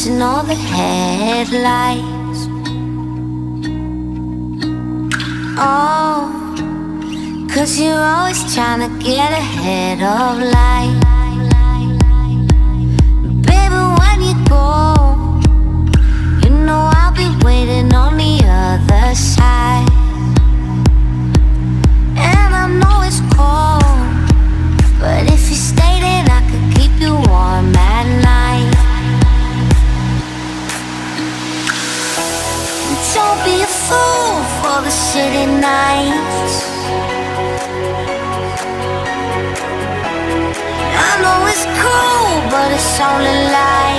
chasing all the headlights. Oh, 'cause you're always trying to get ahead of life. Baby, when you go, you know I'll be waiting on the other side. And I know it's cold, but if you stay, then I could keep you warm at night. Don't be a fool for the city nights. I know it's cool, but it's only light.